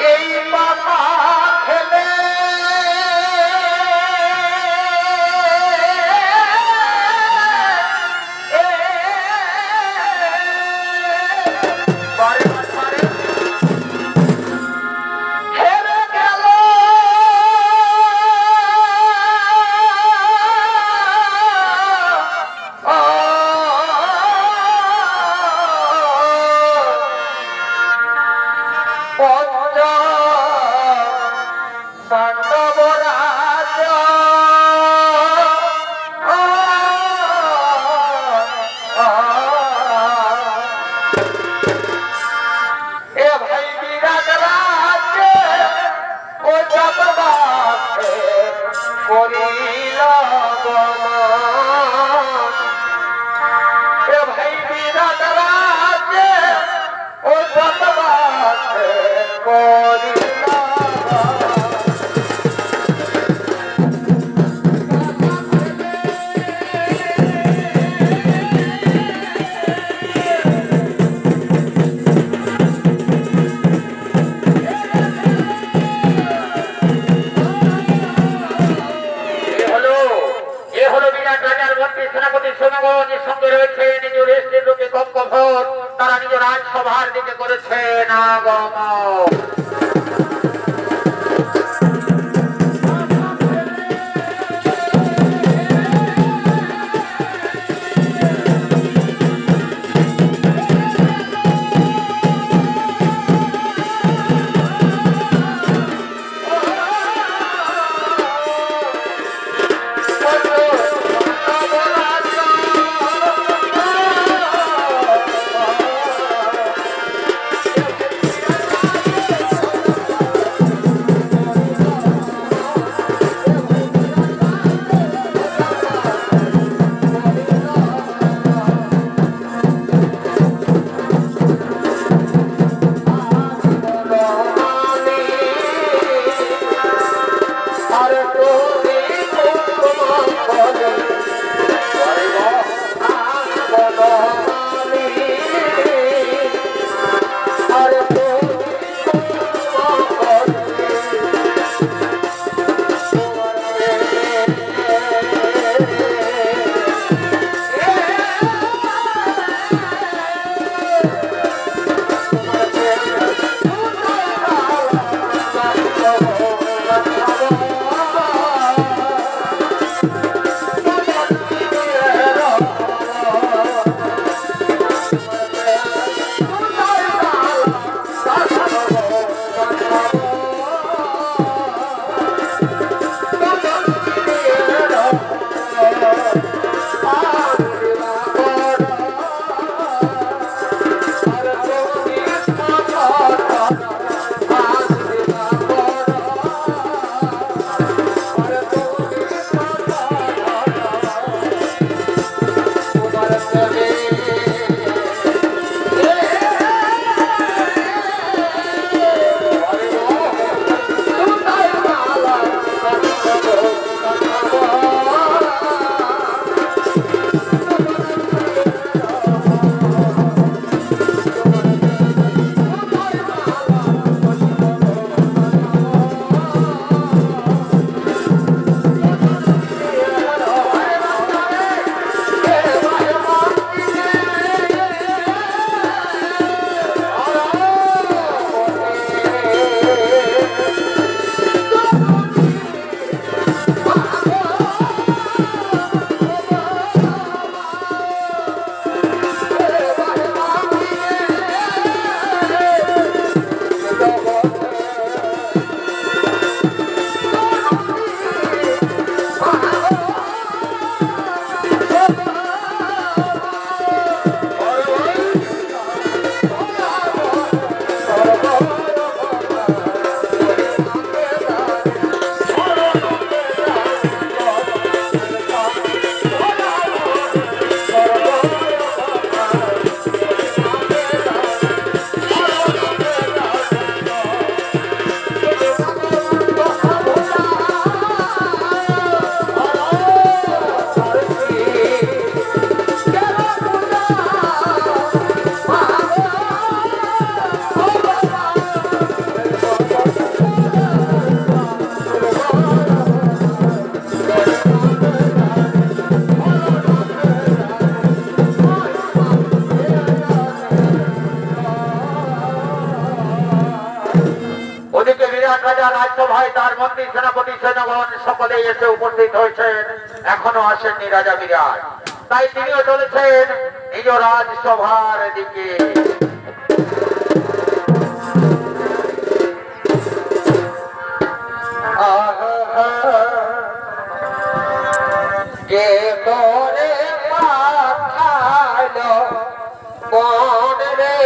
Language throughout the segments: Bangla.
এই পাতা খেলে সঙ্গে রয়েছে নিজ রেস্টের রূপে কক্ষভর তারা নিজ রাজসভার দিকে করেছে আগমন। বিরাট রাজা রাজসভায় তার মন্ত্রী সেনাপতি সেনাগণ সকলেই এসে উপস্থিত হয়েছেন, এখনো আসেননি রাজা বিরাট। তাই তিনিও চলেছেন নিজ রাজসভার দিকে। যে তোরে পাঠালো কোন রে,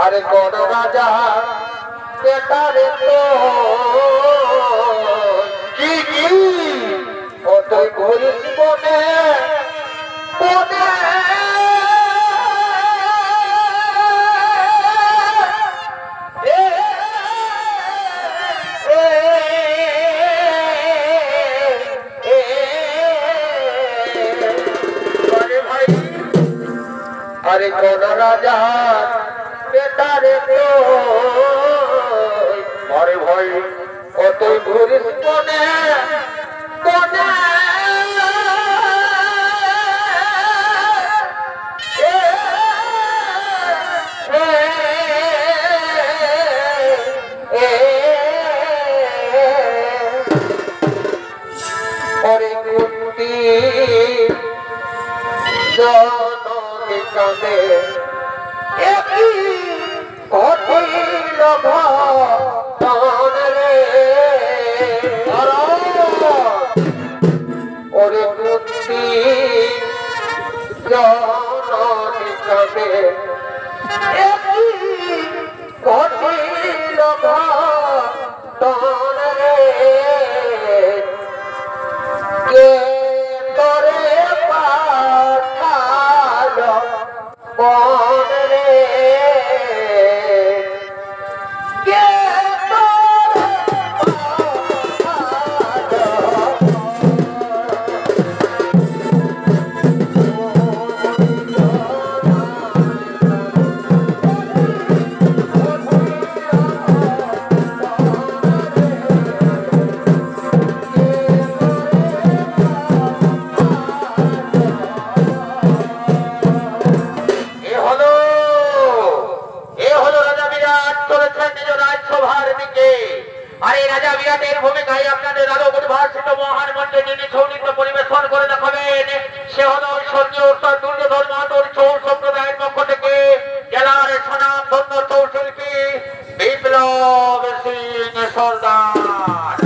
আরে কোন রাজা বেটারে তো কি কি ও তুই ঘুরিস বনে বনে, আরে কোন রাজা বেটারে তো আরে ভাই ও তুই ঘুরিস বনে বনে, আরে কুন্তি জননী কাঁদে একই কঠিল ভান রে, ওরে কুন্তি জননী কাঁদে একই কঠিল ভান রে, কে তোরে পাঠালো কোন রে, কে তোরে রাজা বিরাটের ভূমিকায় আপনাদের আরো উদ্ভাসিত মহান মঞ্চে যিনি সৌনিত পরিবেশন করে দেখাবেন, সে হলো স্বর্গীয় উত্তর দুর্যোধন মাহাতোর ছৌ সম্প্রদায়ের পক্ষ থেকে জেলার স্বনামধন্য ছৌ শিল্পী বিপ্লব সিং সর্দার।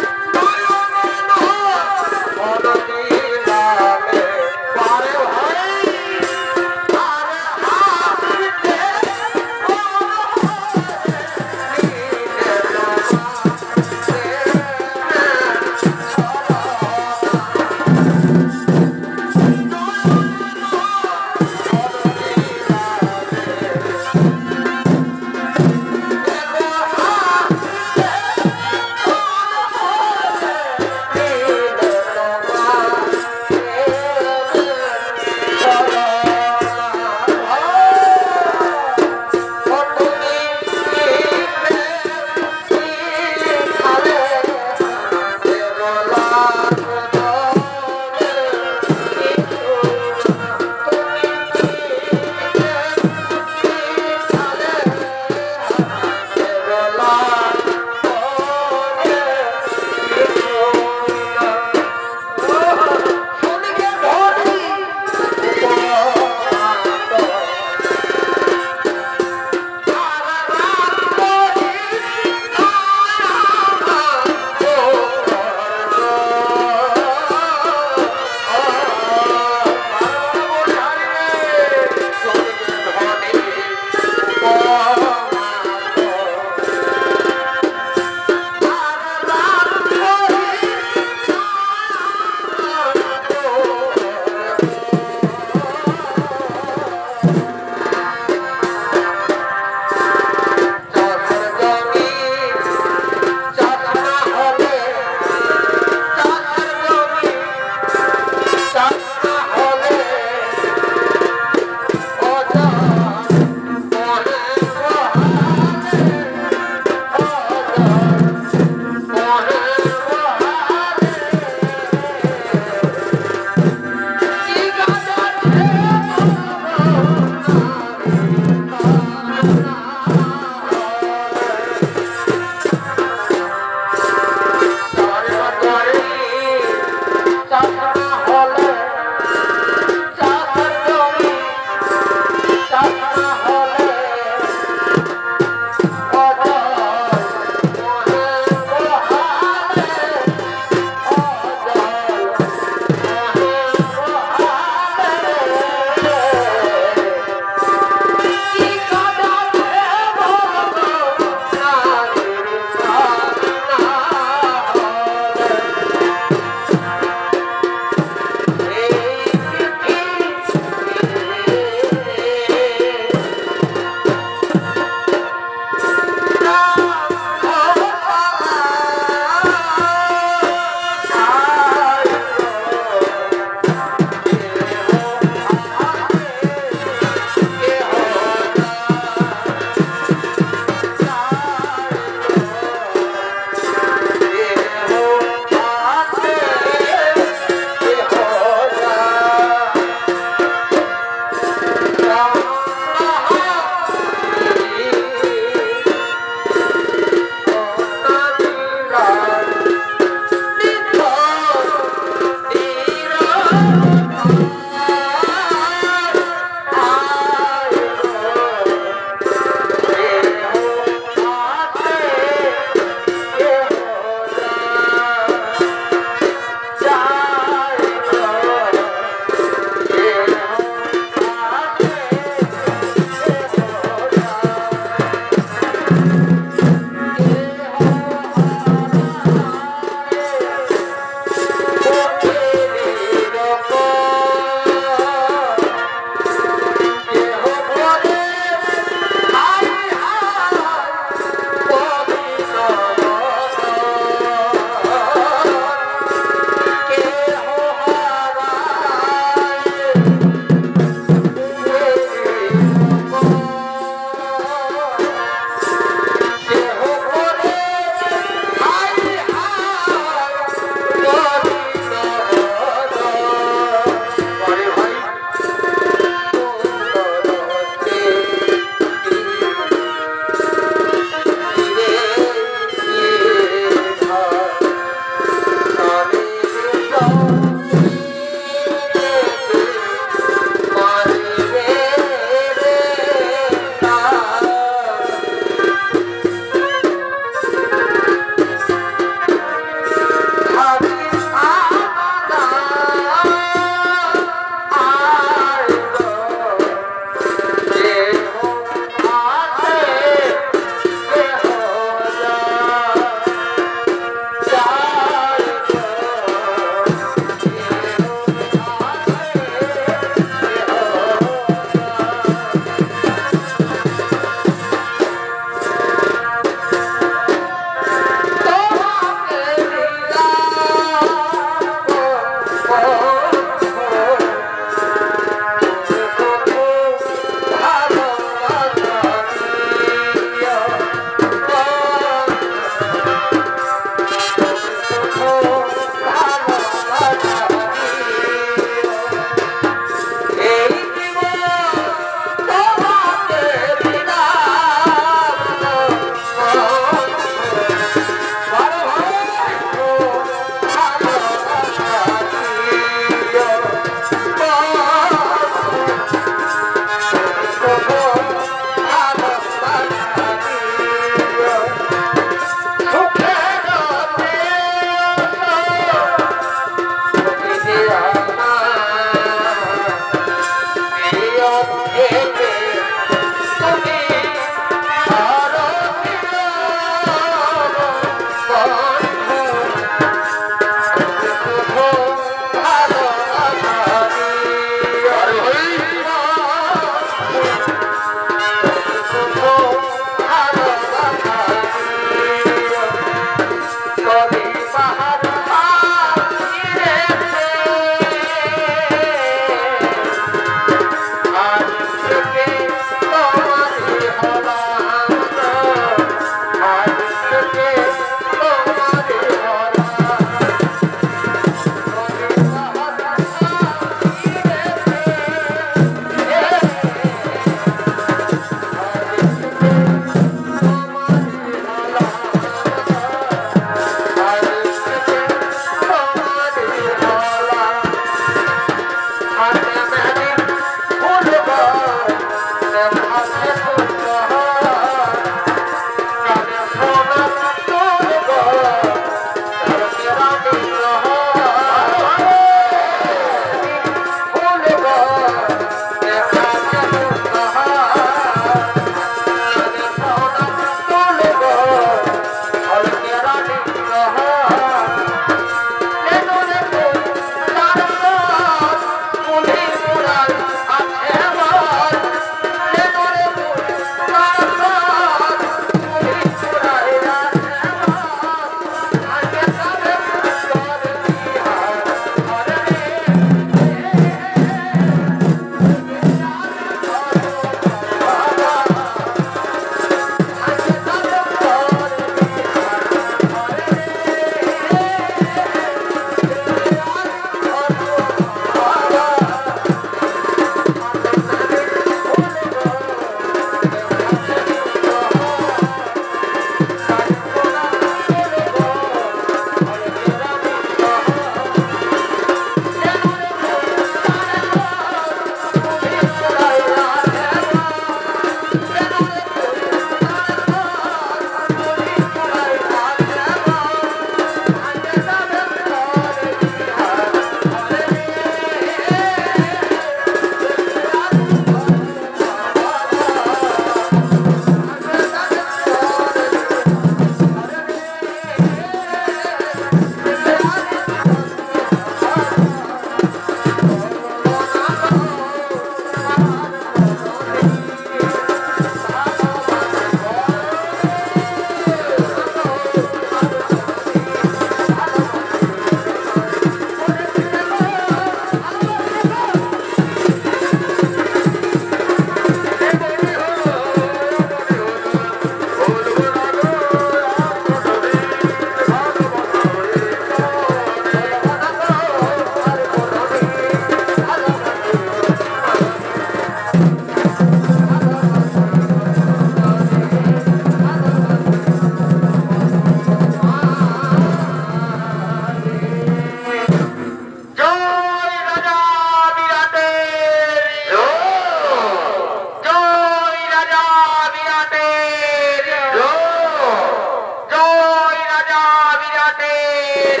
সম্রাটের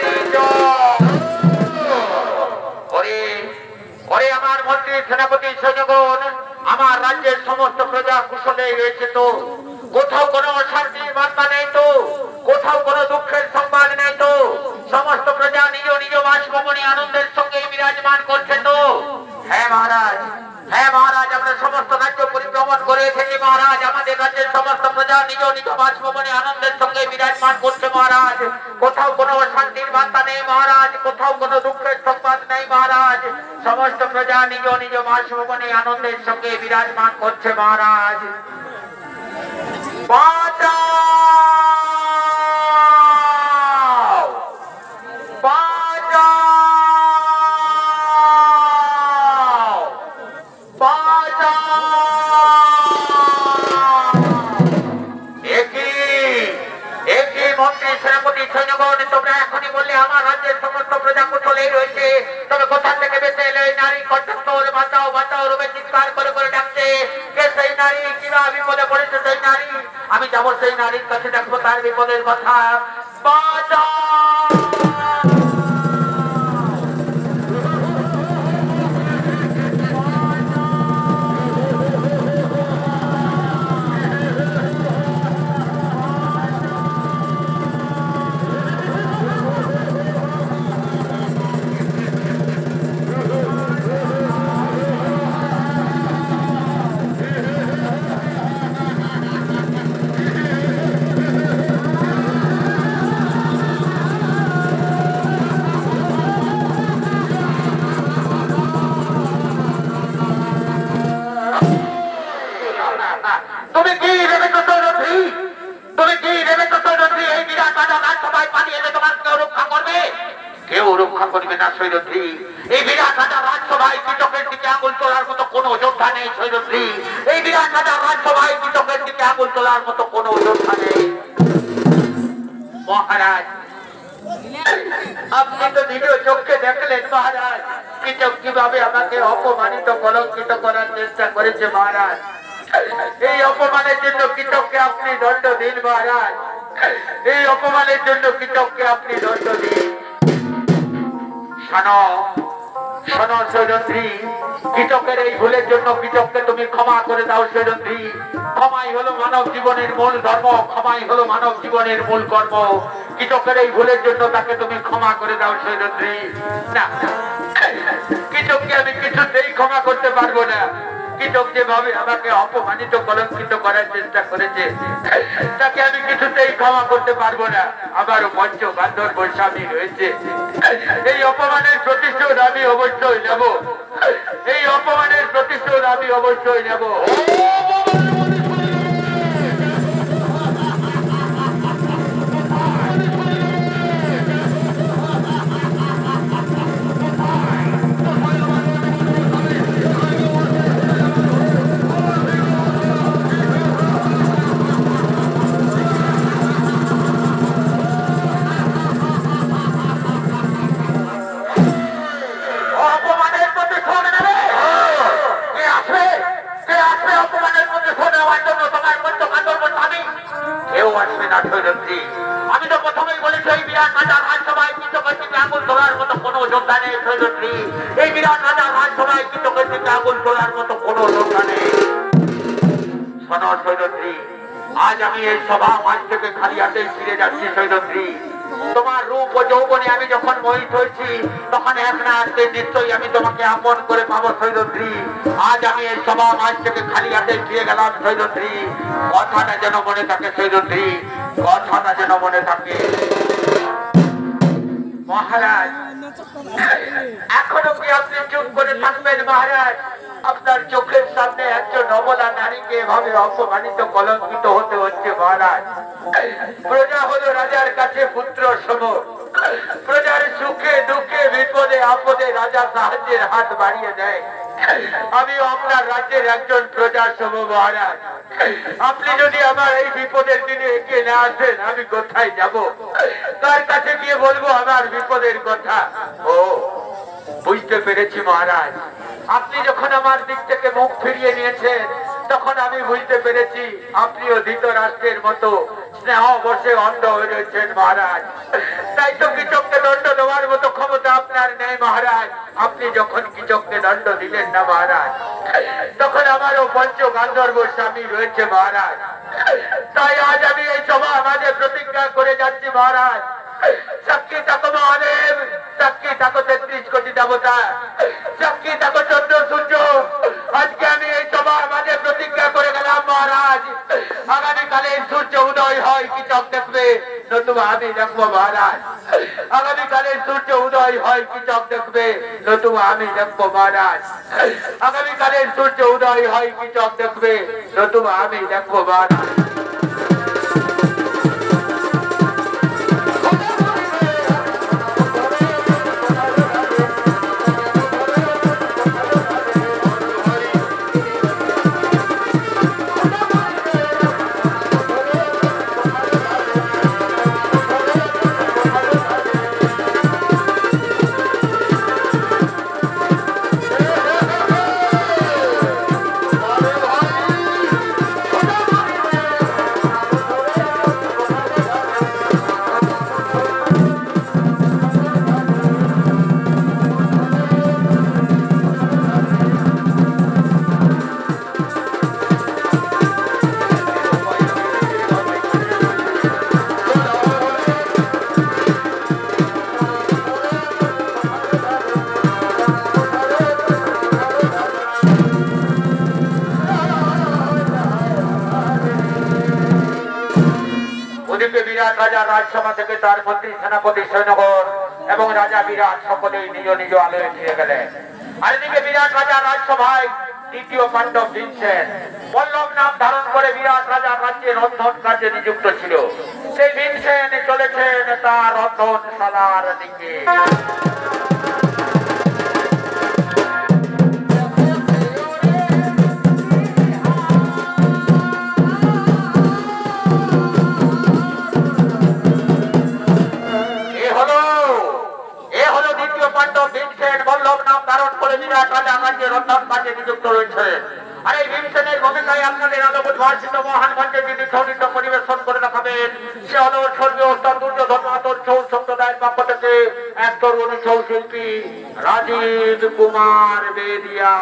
ওরে আমার মন্ত্রী সেনাপতি সৈন্যগণ, আমার রাজ্যের সমস্ত প্রজা কুশলে রয়েছে তো? কোথাও কোনো অশান্তির বার্তা নেই তো? কোথাও কোনো দুঃখের সংবাদ নেই তো? সমস্ত প্রজা নিজ নিজ বাসভবনে আনন্দের সঙ্গে বিরাজমান করছে তো? হ্যাঁ মহারাজ, হ্যাঁ মহারাজ, আমরা সমস্ত রাজ্য পরিভ্রমণ করে এসেছি মহারাজ। আমাদের রাজ্যের সমস্ত প্রজা নিজ নিজ বাসভবনে আনন্দের সঙ্গে বিরাজমান করছে মহারাজ। কোথাও কোনো অশান্তির বার্তা নেই মহারাজ, কোথাও কোনো দুঃখের সংবাদ নেই মহারাজ। সমস্ত প্রজা নিজ নিজ বাসভবনে আনন্দের সঙ্গে বিরাজমান করছে মহারাজ। বাঁচাও, বাঁচাও, বাঁচাও। একই মন্ত্রী সেনাপতি সৈন্যগণ, তোমরা এখনই বললে আমার রাজ্যের সমস্ত প্রজা কুশলেই রয়েছে, তবে কোথা থেকে বেঁচে এলে এই নারী কণ্ঠস্বর বাঁচাও বাঁচাও রূপে চিৎকার করে করে ডাকছে? কে সেই নারী? কিনা বিপদে পড়েছে সেই নারী? আমি যাবো সেই নারীর কাছে, দেখবো তার বিপদের কথা। বাঁচাও। তুমি কি ভেবেছো সৈরথী? তুমি কি ভেবেছো সৈরথী এই বিরাট রাজা রাজসভায় পালিয়ে এলে তোমার কেউ রক্ষা করবে? কেউ রক্ষা করবে না সৈরথী। এই বিরাট রাজা রাজসভায় কীটকের দিকে আঙুল তোলার মতো কোনো যোদ্ধা নেই সৈরথী। এই বিরাট রাজা রাজসভায় কীটকের দিকে আঙুল তোলার মতো কোনো যোদ্ধা নেই মহারাজ। আপনি তো নিজ চোখে দেখলেন মহারাজ, কীটক কিভাবে আমাকে অপমানিত কলঙ্কিত করার চেষ্টা করেছে মহারাজ। এই অপমানের জন্য কীটককে আপনি দণ্ড দিন মহারাজ, এই অপমানের জন্য কীটককে আপনি দণ্ড দিন। শোনো শোনো সৈরন্ধ্রী, কীটকের এই ভুলের জন্য কীটককে তুমি ক্ষমা করে দাও সৈরন্ধ্রী। ক্ষমাই হলো মানব জীবনের মূল ধর্ম, ক্ষমাই হলো মানব জীবনের মূল কর্ম। কীটকের এই ভুলের জন্য তাকে তুমি ক্ষমা করে দাও সৈরন্ধ্রী। না, কীটককে আমি কিছুতেই ক্ষমা করতে পারবো না। কীটক যেভাবে আমাকে অপমানিত কলঙ্কিত করার চেষ্টা করেছে, তাকে আমি কিছুতেই ক্ষমা করতে পারবো না। আমারও পঞ্চ বান্ধব স্বামী রয়েছে, এই অপমানের প্রতিশোধ আমি অবশ্যই নেব, এই অপমানের প্রতিশোধ আমি অবশ্যই নেব। আমি তো প্রথমেই বলেছি এই বিরাট রাজা রাজসভায় কীটকের দিকে আঙুল তোলার মতো কোনো যোদ্ধা নেই সৈরন্ধ্রী। এই বিরাট রাজা রাজসভায় কীটকের দিকে আঙুল তোলার মতো কোনো যোদ্ধা নেই। শোনো সৈরন্ধ্রী, আজ আমি এই সভা মাঝ থেকে খালি হাতে ফিরে যাচ্ছি সৈরন্ধ্রী। তোমার রূপ ও যৌবনে আমি যখন মোহিত হয়েছি, তখন এক না একদিন নিশ্চয়ই আমি তোমাকে আপন করে পাবো সৈরন্ধ্রী। আজ আমি এই সভা মাঝ থেকে খালি হাতে ফিরে গেলাম সৈরন্ধ্রী। কথাটা যেন মনে থাকে সৈরন্ধ্রী, কথাটা যেন মনে থাকে। মহারাজ, এখনো কি আপনি চুপ করে থাকবেন মহারাজ? আপনার চোখের সামনে একজন অবলা নারীকে এভাবে অপমানিত কলঙ্কিত হতে হচ্ছে মহারাজ। প্রজা হলো রাজার কাছে পুত্র সম, প্রজার সুখে দুঃখে বিপদে আপদে রাজা সাহায্যের হাত বাড়িয়ে দেয়। আমি আপনার রাজ্যের একজন প্রজা সম মহারাজ। আপনি যদি আমার এই বিপদের দিনে এগিয়ে না আসেন, আমি কোথায় যাব? তার কাছে গিয়ে বলবো আমার বিপদের কথা? ও, বুঝতে পেরেছি মহারাজ। আপনি যখন আমার দিক থেকে মুখ ফিরিয়ে নিয়েছেন, তখন আমি বুঝতে পেরেছি আপনিও ধৃতরাষ্ট্রের মতো স্নেহ বসে অন্ধ হয়ে রয়েছেন মহারাজ। তাই তো কৃষককে দণ্ড দেওয়ার মতো ক্ষমতা আপনার নেই মহারাজ। আপনি যখন কৃষককে দণ্ড দিলেন না মহারাজ, তখন আমারও পঞ্চ গান্ধর্ব স্বামী রয়েছে মহারাজ। তাই আজ আমি এই সভা আমাদের প্রতিজ্ঞা করে যাচ্ছি মহারাজ, সাক্ষী থাকো মহাদেব, সাক্ষী থাকো 33 কোটি দেবতা, সাক্ষী থাকো চন্দ্র সূর্য, আজকে আমি এই সভা আমাদের প্রতিজ্ঞা করে গেলাম মহারাজ, আগামীকালে সূর্য উদয় হয় কৃষক দেখবে, নতুবা আমি দেখবো মহারাজ। আগামীকালে সূর্য উদয় হয় কৃষক দেখবে, নতুবা আমি দেখবো মহারাজ। আগামীকালে সূর্য উদয় হয় কৃষক দেখবে, নতুবা আমি দেখবো মহারাজ। বিরাট রাজা রাজসভা থেকে তার মন্ত্রী সেনাপতি সৈন্যগণ এবং রাজা বিরাট সকলেই নিজ নিজ আলোয় ফিরে গেলেন। আর এদিকে বিরাট রাজা রাজসভায় দ্বিতীয় পাণ্ডব ভীমসেন বল্লভ নাম ধারণ করে বিরাট রাজার রাজ্যে রন্ধন কাজে নিযুক্ত ছিল। সেই ভীমসেন চলেছেন তার রন্ধনশালার দিকে। বল্লভ নাম ধারণ করে বিরাট রাজা রাজ্যে রন্ধন কাজে নিযুক্ত রয়েছে। আর এই ভীমসেনের ভূমিকায় আপনাদের আলোকত ভাষিত মহান মঞ্চে যিনি সঙ্গীত পরিবেশন করে দেখাবেন, সে হল স্বর্গীয় উত্তর দুর্যোধন মাতর ছৌ সম্প্রদায়ের পক্ষ থেকে এক তরুণ ছৌ শিল্পী রাজীব কুমার বেদিয়া।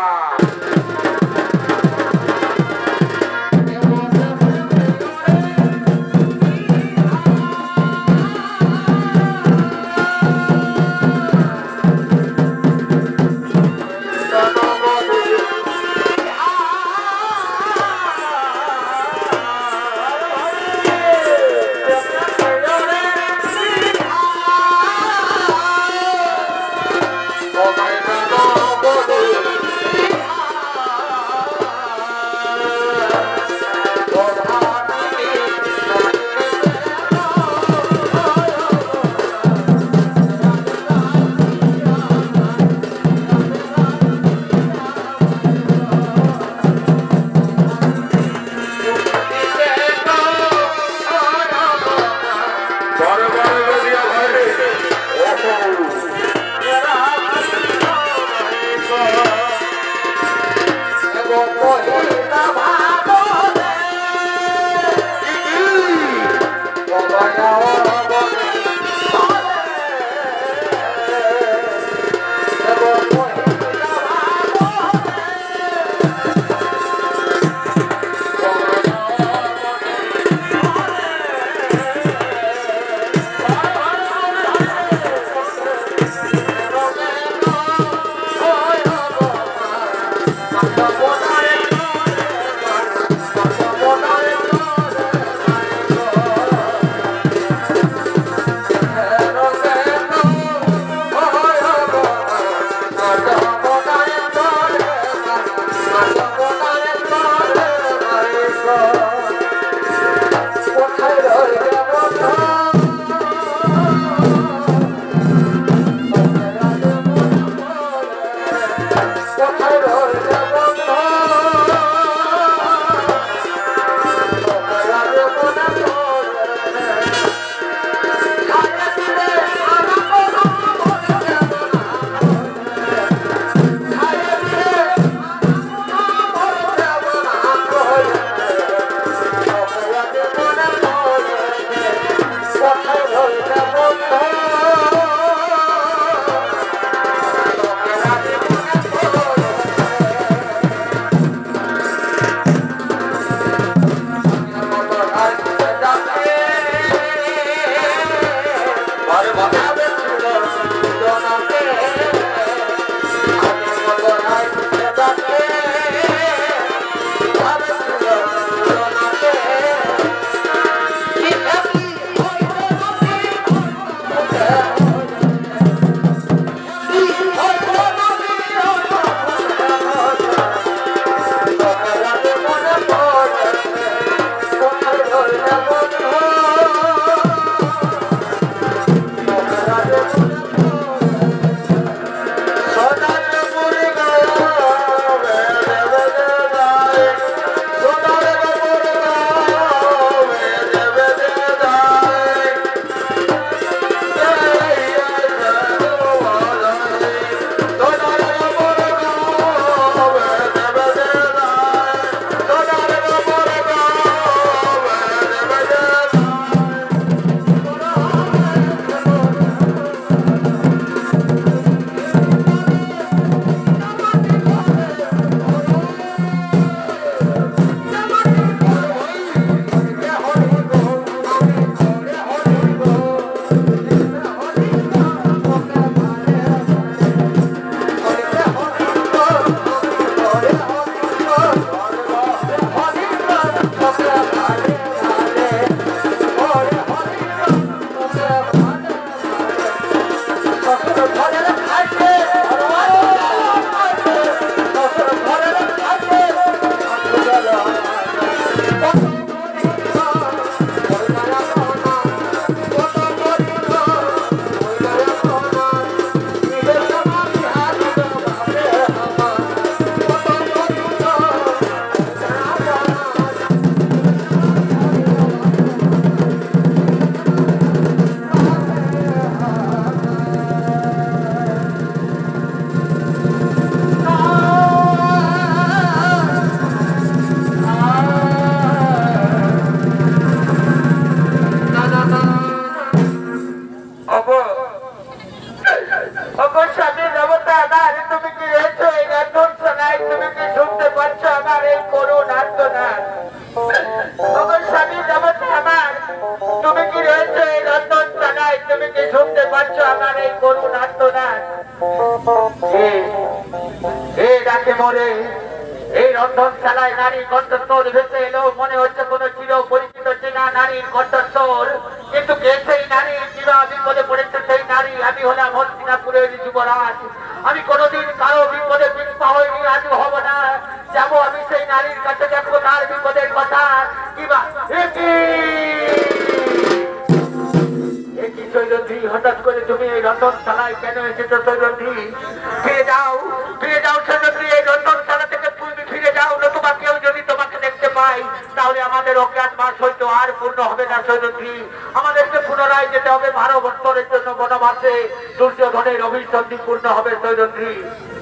পূর্ণ হবে সৈরন্ধ্রী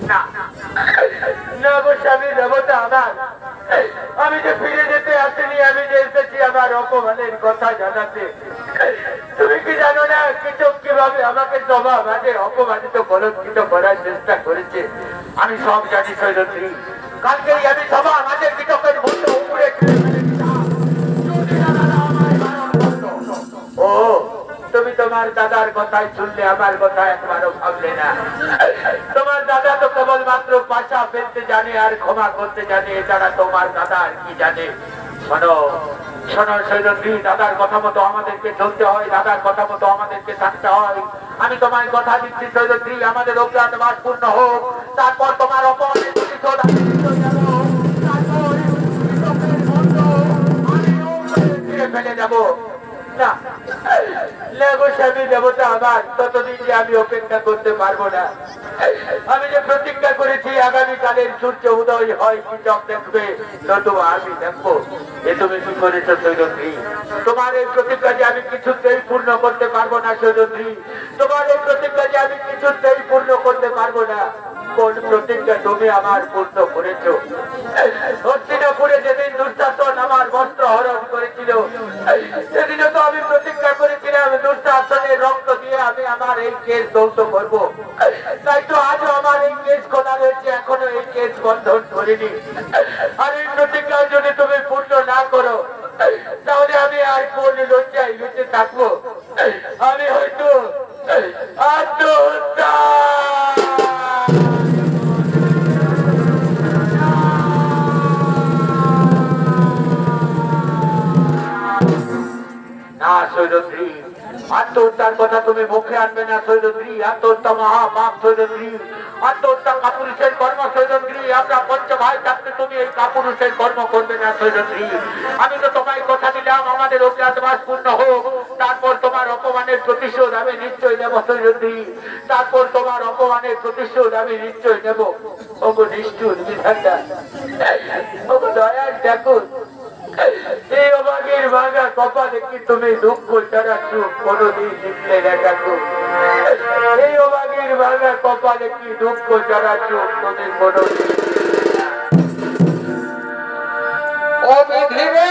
না না গো স্বামী দেবতা আমার আমি যে ফিরে যেতে আসিনি আমি যে এসেছি আমার অপমানের কথা জানাতে তুমি কি জানো না কৃষক কিভাবে আমাকে সভা মাঝে অপমানিত কলঙ্কিত করার চেষ্টা করেছে আমি সব জানি সৈরন্ধ্রী কালকেই আমি সভা মাঝে কৃষকের মধ্যে উপরে ও তুমি তোমার দাদার কথাই শুনলে আমার কথা একবারও ভাবলে না তোমার দাদা তো কেবলমাত্র পাশা ফেলতে জানে আর ক্ষমা করতে জানে এছাড়া তোমার দাদা আর কি জানে শোনো শোনো সৈরন্ধ্রী দাদার কথা মতো আমাদেরকে চলতে হয় দাদার কথা মতো আমাদেরকে থাকতে হয় আমি তোমায় কথা দিচ্ছি সৈরন্ধ্রী আমাদের অজ্ঞাতবাস পূর্ণ হোক তারপর তোমার অপমানের প্রতিশোধ আমি ফেলে যাবো না স্বামী দেবতা আমার ততদিন যে আমি অপেক্ষা করতে পারবো না আমি যে প্রতিজ্ঞা করেছি আগামীকালের সূর্য উদয় হয় কৃষক দেখবে নতুবা আমি দেখবো এ তুমি কি করেছো সৈরন্ধ্রী তোমার এই প্রতিজ্ঞা যে আমি কিছুতেই পূর্ণ করতে পারবো না সৈরন্ধ্রী তোমার এই প্রতিজ্ঞা যে আমি কিছুতেই পূর্ণ করতে পারবো না কোন প্রতিজ্ঞা তুমি আমার পূর্ণ করেছো হস্তিনাপুরে যেদিন দুঃশাসন আমার বস্ত্র হরণ করেছিল সেদিনও তো আমি প্রতিজ্ঞা করেছিলাম দুঃশাসনের রক্ত দিয়ে আমি আমার এই কেস দৌত করবো তাই তো আজও আমার এই কেস খোলা রয়েছে এখনো এই কেস বন্ধন করিনি আর এই প্রতিজ্ঞা যদি তুমি পূর্ণ না করো তাহলে আমি আর কোন লজ্জায় লুচে থাকবো আমি হয়তো আত্মহত্যা। না সৈরন্দ্রী, আত্মহত্যার কথা তুমি মুখে আনবে না সৈরন্দ্রী। আত্মহত্যা মহাপাপ সৈরন্দ্রী, আত্মহত্যা কাপুরুষের কর্ম সৈরন্দ্রী। আমরা পঞ্চ ভাই থাকতে তুমি এই কাপুরুষের কর্ম করবে না সৈরন্দ্রী। আমি তো তোমায় কথা দিলাম আমাদের অজ্ঞাতবাস পূর্ণ হোক, তারপর তোমার অপমানের প্রতিশোধ আমি নিশ্চয় নেব সৈরন্দ্রী। তারপর তোমার অপমানের প্রতিশোধ আমি নিশ্চয় নেব। ওগো নিষ্ঠুর বিধাতা, ওগো দয়াল ঠাকুর, এই অভাগের ভাঙা কপালে কি তুমি দুঃখ ছাড়া সুখ কোনদিন লিখলে না ঠাকুর? এই অভাগের ভাঙা কপালে কি দুঃখ ছাড়া সুখ তুমি কোনদিন? অবিধিরে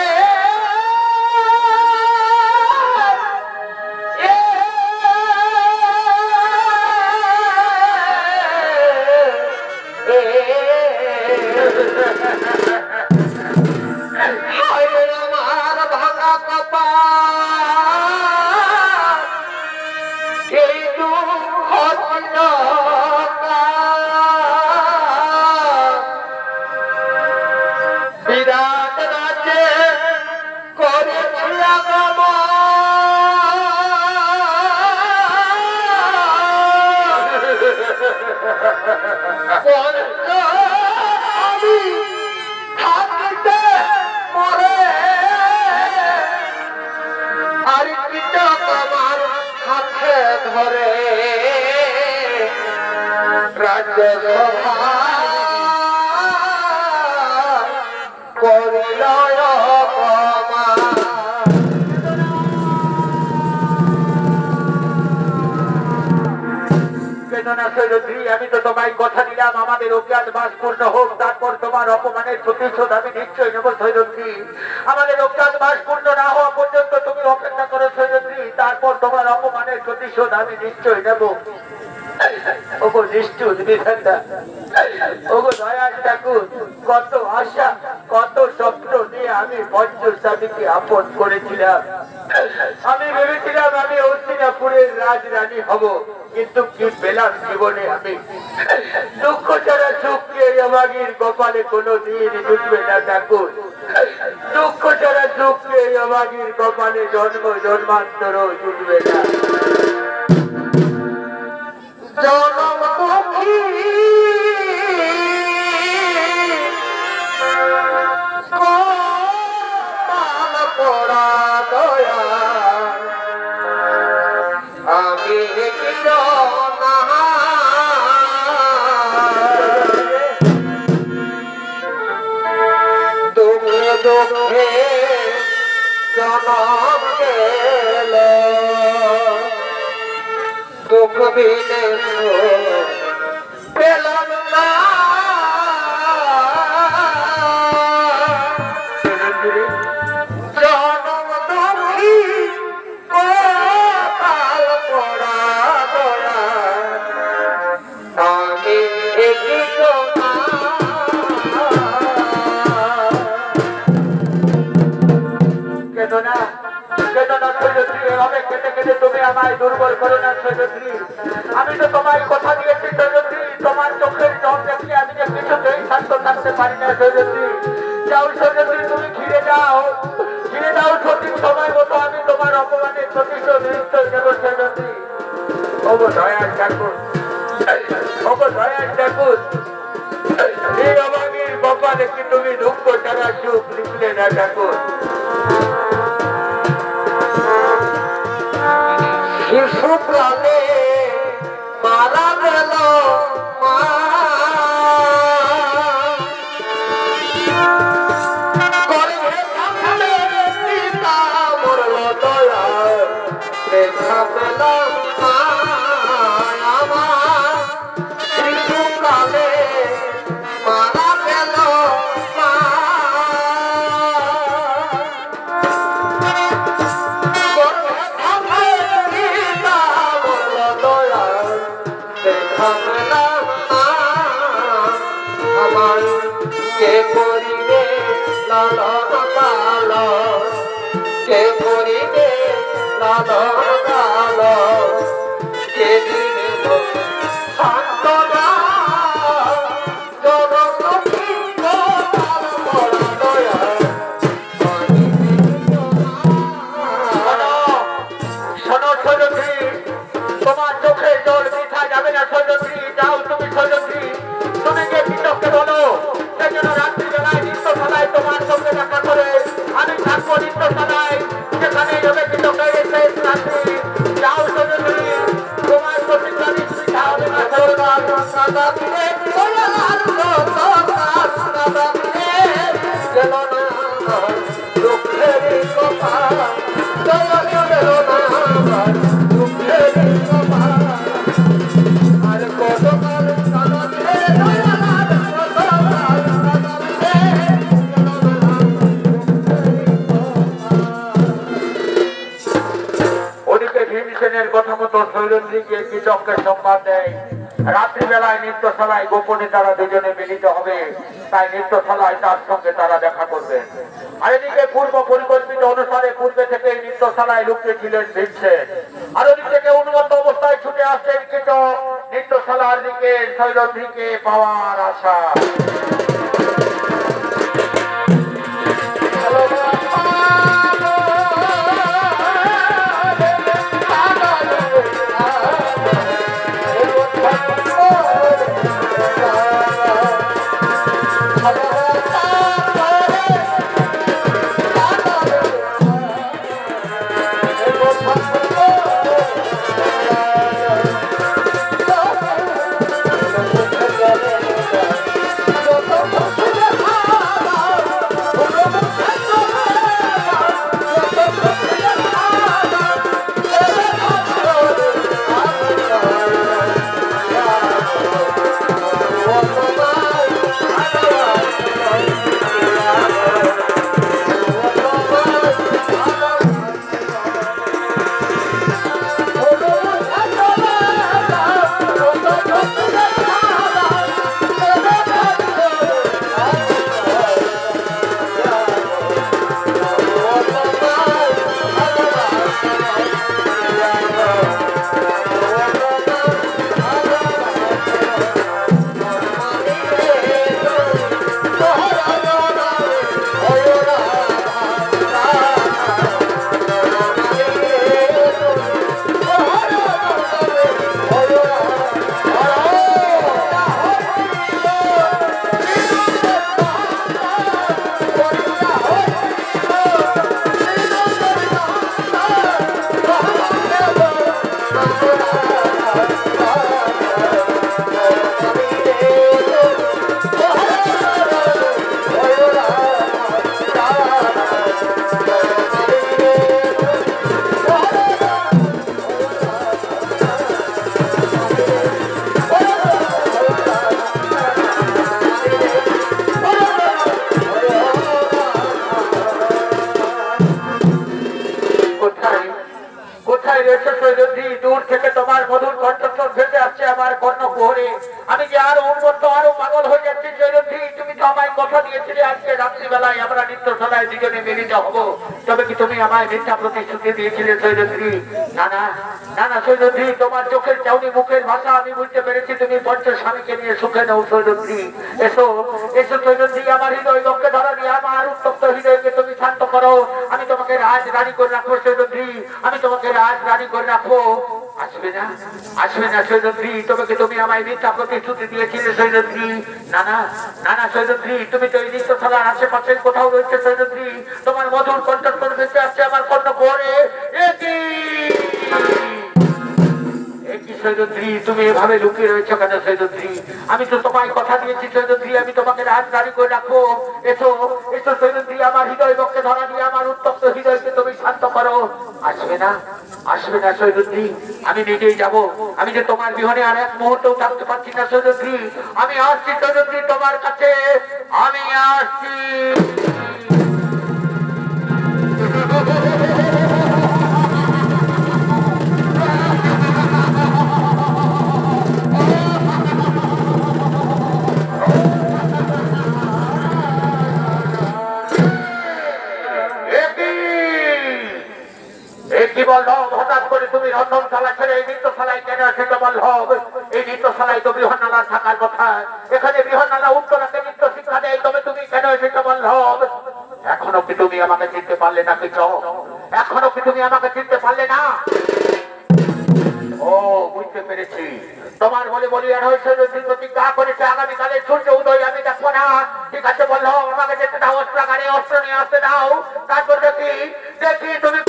ধরে রাজ্যসভা করিল আমি তো তোমায় কথা দিলাম আমাদের অজ্ঞাতবাস পূর্ণ হোক, তারপর তোমার অপমানের প্রতিশোধ আমি নিশ্চয় নেব সৈরন্দ্রী। আমাদের অজ্ঞাতবাস পূর্ণ না হওয়া পর্যন্ত তুমি অপেক্ষা করো সৈরন্দ্রী, তারপর তোমার অপমানের প্রতিশোধ আমি নিশ্চয় নেব। ওগো নিষ্ঠুর বিধাতা, ওগো দয়াল ঠাকুর, কত আশা কত স্বপ্ন নিয়ে আমি পঞ্চস্বামীকে আপন করেছিলাম। আমি ভেবেছিলাম আমি হস্তিনাপুরের রাজরানী হব, কিন্তু কি পেলাম জীবনে আমি? দুঃখ ছাড়া সুখকে অভাগীর কপালে কোনোদিন জুটবে না ঠাকুর। দুঃখ ছাড়া সুখকে অভাগীর কপালে জন্ম জন্মান্তর জুটবে না। জনম দুঃখী কপাল পোড়া দয়া আমি দুঃখে দুঃখে জনম গেল দুঃখ বিনে পেলাম না। জনম দুঃখী কপাল পোড়া দয়া আমি কেদনা কেদনা সৈরন্দ্রী, এভাবে কেটে কেটে তুমি আমায় দুর্বল করো না সৈরন্দ্রী। আমি তো তোমায় কথা দিয়েছি সৈরন্দ্রী, তোমার চোখের জল দেখলে আমি যে কিছুতেই শান্ত থাকতে পারি না সৈরন্দ্রী। যাও সৈরন্দ্রী, তুমি ফিরে যাও সঠিক সময় মতো আমি তোমার অপমানের প্রতিশোধ নিশ্চয় নেব সৈরন্দ্রী। ওগো দয়াল ঠাকুর, ওগো দয়াল ঠাকুর, এই অভাগীর কপালে কি তুমি দুঃখ ছাড়া সুখ লিখলে না ঠাকুর? শিশুকালে মারা গেল মা, গর্ভে থাকলে পিতা মরল দয়া, দেখা পেলাম মা আমার। শিশুকালে মারা গেল মা, আমার কে করিবে লালন পালন, কে করিবে লালন পালন, সৈরন্ধ্রী তুমি যে কৃষককে বলো সেই জন্য রাত্রিবেলায় নৃত্যশালায় তোমার সঙ্গে দেখা করে আমি থাকবো নৃত্যশালায় সেখানে হবে কৃষকের শেষ রাত্রি যাও সৈরন্ধ্রী তোমার প্রতিজ্ঞানে তুমি তাহলে না কথা মতো সৈরন্ধ্রীকে কৃষককে সংবাদ দেয় রাত্রিবেলায় নৃত্যশালায় গোপনে তারা দুজনে মিলিত হবে তাই নৃত্যশালায় তার সঙ্গে তারা দেখা করবেন আর এদিকে পূর্ব পরিকল্পিত অনুসারে পূর্বে থেকে নৃত্যশালায় লুকিয়ে ছিলেন ভীমসেন আর ওদিক থেকে উন্নত অবস্থায় ছুটে আসছেন কৃষক নৃত্যশালার দিকে সৈরন্ধ্রীকে পাওয়ার আশা দূর থেকে তোমার মধুর কণ্ঠস্বর ভেসে আসছে আমার কর্ণকুহরে আমি যে আরো উন্মত্ত আরো পাগল হয়ে যাচ্ছি সৈরন্ধ্রী তুমি তো আমায় কথা দিয়েছিলে আজকে রাত্রিবেলায় আমরা নৃত্যশালায় দুজনে মিলিত হব তবে কি তুমি আমায় মিথ্যা প্রতিশ্রুতি দিয়েছিলে সৈরন্ধ্রী না না না না সৈরন্ধ্রী তোমার চোখের চাউনি মুখের ভাষা আমি বুঝতে পেরেছি তুমি পঞ্চ স্বামীকে নিয়ে সুখে নেও সৈরন্ধ্রী এসো এসো সৈরন্ধ্রী আমার হৃদয় লক্ষ্যে ধরা দিয়ে আমার উত্তপ্ত হৃদয়কে তুমি শান্ত করো আমি তোমাকে রাজ রানী করে রাখবো সৈরন্ধ্রী আমি তোমাকে রাজ রানী করে রাখবো আসবে না সৈরন্ধ্রী তোমাকে তুমি আমায় মিথ্যা প্রতিশ্রুতি দিয়েছিলে সৈরন্ধ্রী না না না না সৈরন্ধ্রী তুমি তো এই নৃত্যশালার আশেপাশে কোথাও রয়েছে সৈরন্ধ্রী তোমার মধুর কণ্ঠস্বর ভেসে আসছে আমার কর্ণকুহরে সৈরন্ধ্রী তুমি এভাবে লুকিয়ে রয়েছো কেন সৈরন্ধ্রী আমি তো তোমায় কথা দিয়েছি সৈরন্ধ্রী আমি তোমাকে রাজধানী করে রাখবো এসো এসো সৈরন্ধ্রী আমার হৃদয় পক্ষে ধরা দিয়ে আমার উত্তপ্ত হৃদয়কে তুমি শান্ত করো আসবে না সৈরন্ধ্রী আমি নিজেই যাব আমি যে তোমার বিহনে আর এক মুহূর্তেও থাকতে পারছি না সৈরন্ধ্রী আমি আসছি সৈরন্ধ্রী তোমার কাছে আমি আসছি হঠাৎ করে তুমি রন্ধনশালা ছেড়ে এই নৃত্যশালায় কেন এসেছো বল্লভ এই নৃত্যশালায় তো বৃহন্নালা থাকার কথা এখানে বৃহন্নালা উত্তরাকে নৃত্য শিক্ষা দেয় তবে তুমি কেন এসেছো বল্লভ এখনো কি তুমি আমাকে চিনতে পারলে না কিছু এখনো কি তুমি আমাকে চিনতে পারলে না ও বুঝতে বুঝতে পেরেছি তোমার বলে বলিয়ান হয়েছে যদি প্রতিজ্ঞা করেছে আগামীকালে সূর্য উদয় আমি দেখবো না। ঠিক আছে বললো আমাকে যেতে দাও, অস্ত্রাগারে অস্ত্র নিয়ে আসতে দাও। তারপর দেখি দেখি তুমি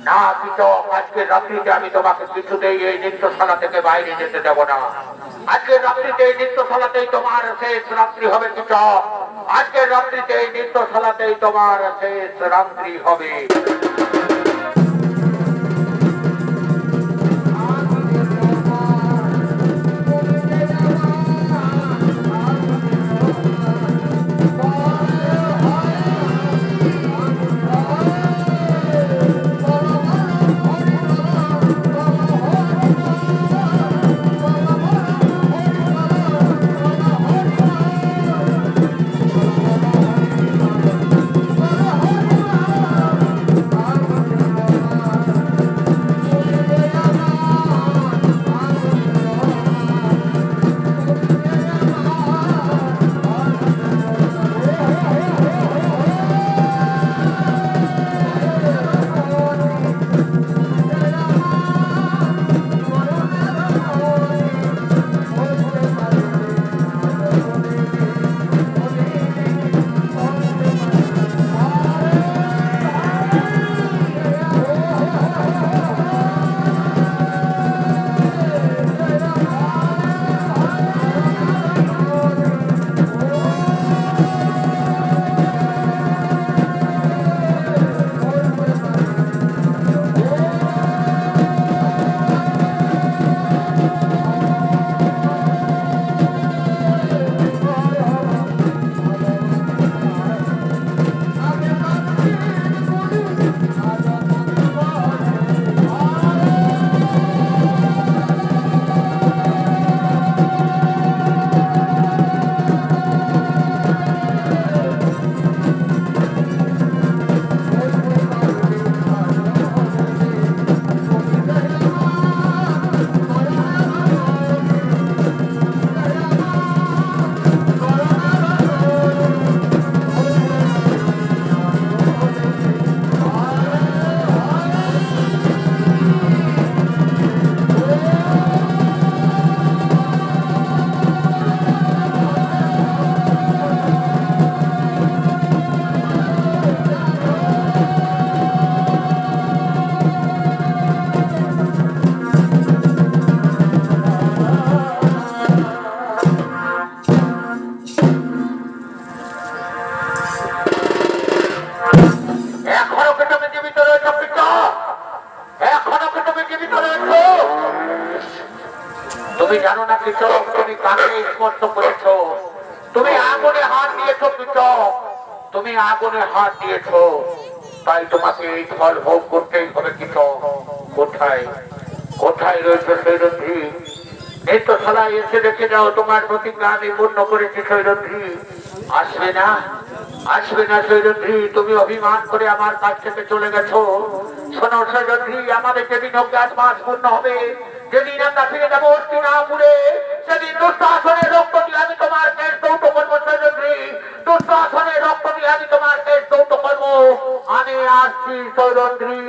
না কৃষক, আজকে রাত্রিতে আমি তোমাকে কিছুতেই এই নৃত্যশালা থেকে বাইরে যেতে দেব না। আজকে রাত্রিতে এই নৃত্যশালাতেই তোমার শেষ রাত্রি হবে কৃষক। আজকের রাত্রিতে এই নৃত্যশালাতেই তোমার শেষ রাত্রি হবে। তুমি জানো না কৃষক তুমি কাকে স্পর্শ করেছ? তুমি আগুনে হাত দিয়েছ কৃষক, তুমি আগুনে হাত দিয়েছ, তাই তোমাকে এই ফল ভোগ করতেই হবে কৃষক। কোথায় কোথায় রয়েছে সৈরন্ধ্রী? এই তো শালায় এসে দেখে যাও তোমার প্রতিজ্ঞা আমি পূর্ণ করেছি সৈরন্ধ্রী। আসবে না আসবে না সৈরন্ধ্রী, তুমি অভিমান করে আমার কাছ থেকে চলে গেছো। শোনো সৈরন্ধ্রী, আমাদের যেদিন অজ্ঞাত মাস পূর্ণ হবে, যেদিন আমরা ফিরে যাবো হস্তিনাপুরে, সেদিন দুঃশাসনের রক্ত দিয়ে আমি তোমার কেশ দৌত করবো সৈরন্ধ্রী। দুঃশাসনের রক্ত দিয়ে আমি তোমার কেশ দৌত করবো। আমি আসছি সৈরন্ধ্রী।